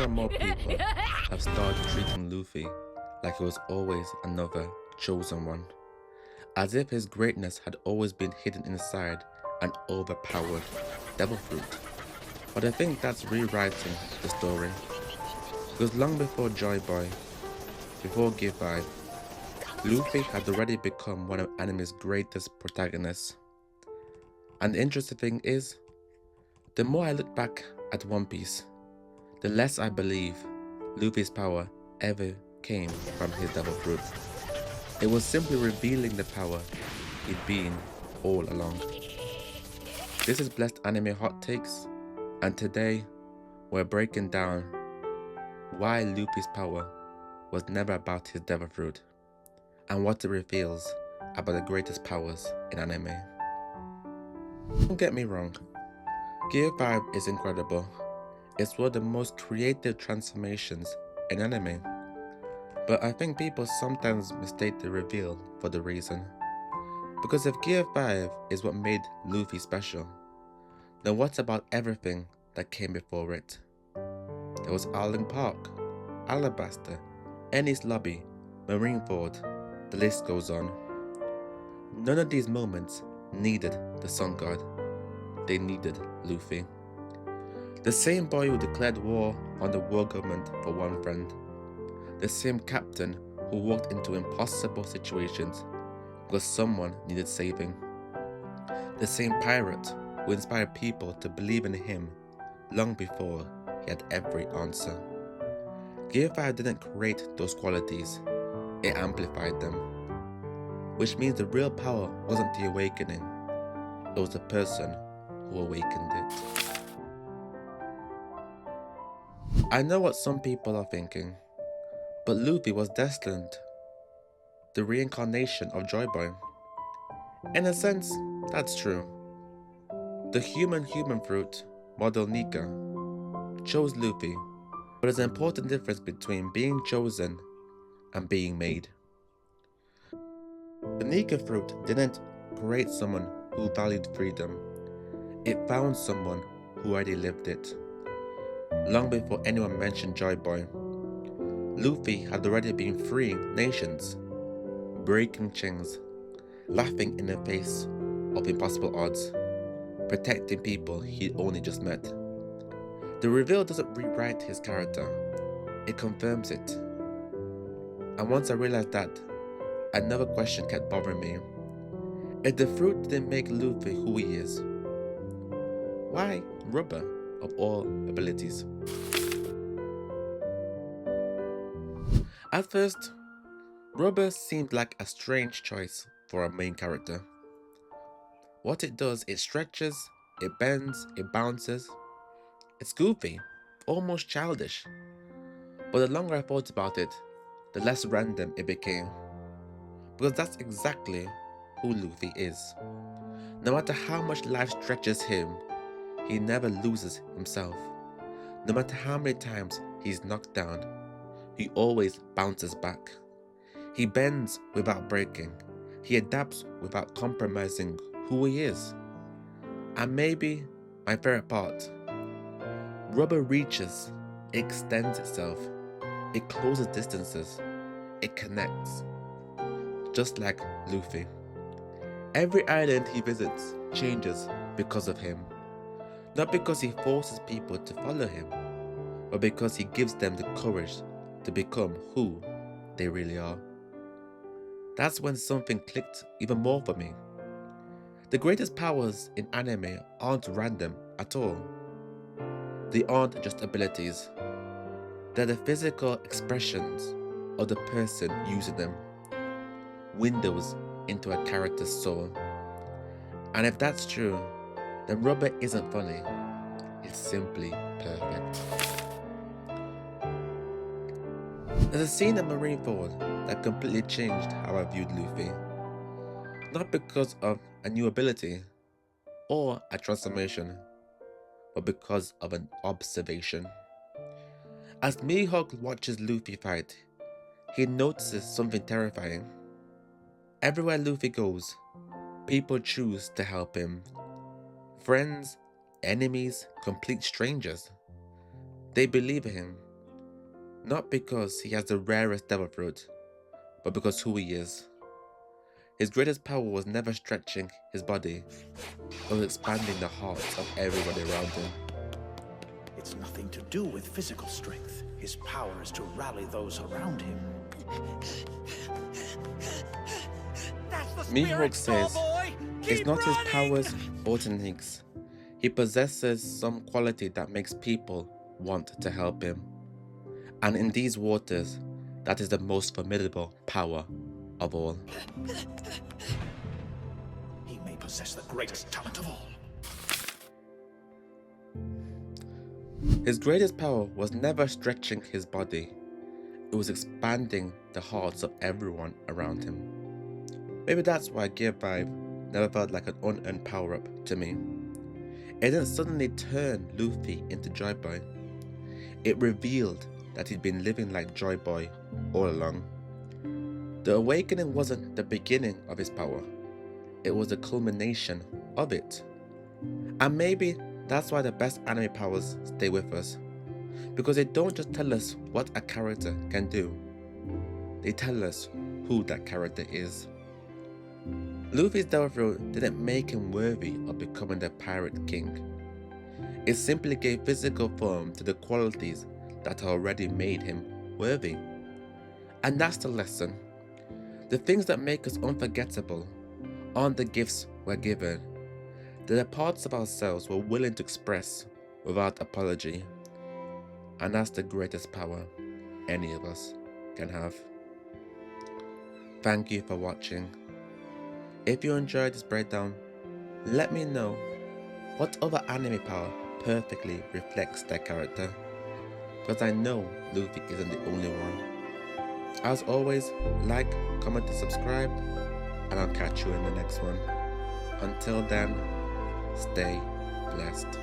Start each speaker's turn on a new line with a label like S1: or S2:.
S1: and more people have started treating Luffy like he was always another chosen one, as if his greatness had always been hidden inside an overpowered devil fruit. But I think that's rewriting the story, because long before Joy Boy, before Give Vibe, Luffy had already become one of anime's greatest protagonists. And the interesting thing is, the more I look back at One Piece, the less I believe Luffy's power ever came from his devil fruit. It was simply revealing the power he'd been all along. This is Blessed Anime Hot Takes, and today we're breaking down why Luffy's power was never about his devil fruit, and what it reveals about the greatest powers in anime. Don't get me wrong, Gear Vibe is incredible. It's one of the most creative transformations in anime, but I think people sometimes mistake the reveal for the reason. Because if Gear 5 is what made Luffy special, then what about everything that came before it? There was Arling Park, Alabasta, Ennis Lobby, Marineford, the list goes on. None of these moments needed the Sun God, they needed Luffy. The same boy who declared war on the world government for one friend. The same captain who walked into impossible situations because someone needed saving. The same pirate who inspired people to believe in him long before he had every answer. Gear 5 didn't create those qualities, it amplified them. Which means the real power wasn't the awakening, it was the person who awakened it. I know what some people are thinking, but Luffy was destined, the reincarnation of Joy Boy. In a sense, that's true. The human fruit, model Nika, chose Luffy, but there's an important difference between being chosen and being made. The Nika fruit didn't create someone who valued freedom, it found someone who already lived it. Long before anyone mentioned Joy Boy, Luffy had already been freeing nations, breaking chains, laughing in the face of impossible odds, protecting people he'd only just met. The reveal doesn't rewrite his character, it confirms it. And once I realized that, another question kept bothering me. If the fruit didn't make Luffy who he is, why rubber of all abilities? At first, rubber seemed like a strange choice for a main character. What it does, it stretches, it bends, it bounces. It's goofy, almost childish. But the longer I thought about it, the less random it became. Because that's exactly who Luffy is. No matter how much life stretches him, he never loses himself. No matter how many times he's knocked down, he always bounces back. He bends without breaking. He adapts without compromising who he is. And maybe my favorite part, rubber reaches, it extends itself, it closes distances, it connects. Just like Luffy. Every island he visits changes because of him. Not because he forces people to follow him, but because he gives them the courage to become who they really are. That's when something clicked even more for me. The greatest powers in anime aren't random at all. They aren't just abilities. They're the physical expressions of the person using them. Windows into a character's soul. And if that's true, then rubber isn't funny, it's simply perfect. There's a scene at Marineford that completely changed how I viewed Luffy. Not because of a new ability or a transformation, but because of an observation. As Mihawk watches Luffy fight, he notices something terrifying. Everywhere Luffy goes, people choose to help him. Friends, enemies, complete strangers. They believe him, Not because he has the rarest devil fruit, but because who he is. His greatest power was never stretching his body, it was expanding the hearts of everybody around him.
S2: It's nothing to do with physical strength. His power is to rally those around him.
S1: Mihawk says, it's not his powers or techniques. He possesses some quality that makes people want to help him. And in these waters, that is the most formidable power of all.
S2: He may possess the greatest talent of all.
S1: His greatest power was never stretching his body. It was expanding the hearts of everyone around him. Maybe that's why Gear 5 never felt like an unearned power-up to me. It didn't suddenly turn Luffy into Joy Boy. It revealed that he'd been living like Joy Boy all along. The awakening wasn't the beginning of his power. It was the culmination of it. And maybe that's why the best anime powers stay with us. Because they don't just tell us what a character can do. They tell us who that character is. Luffy's devil fruit didn't make him worthy of becoming the Pirate King. It simply gave physical form to the qualities that already made him worthy. And that's the lesson. The things that make us unforgettable aren't the gifts we're given. They're the parts of ourselves we're willing to express without apology. And that's the greatest power any of us can have. Thank you for watching. If you enjoyed this breakdown, let me know what other anime power perfectly reflects their character, because I know Luffy isn't the only one. As always, like, comment and subscribe, and I'll catch you in the next one. Until then, stay blessed.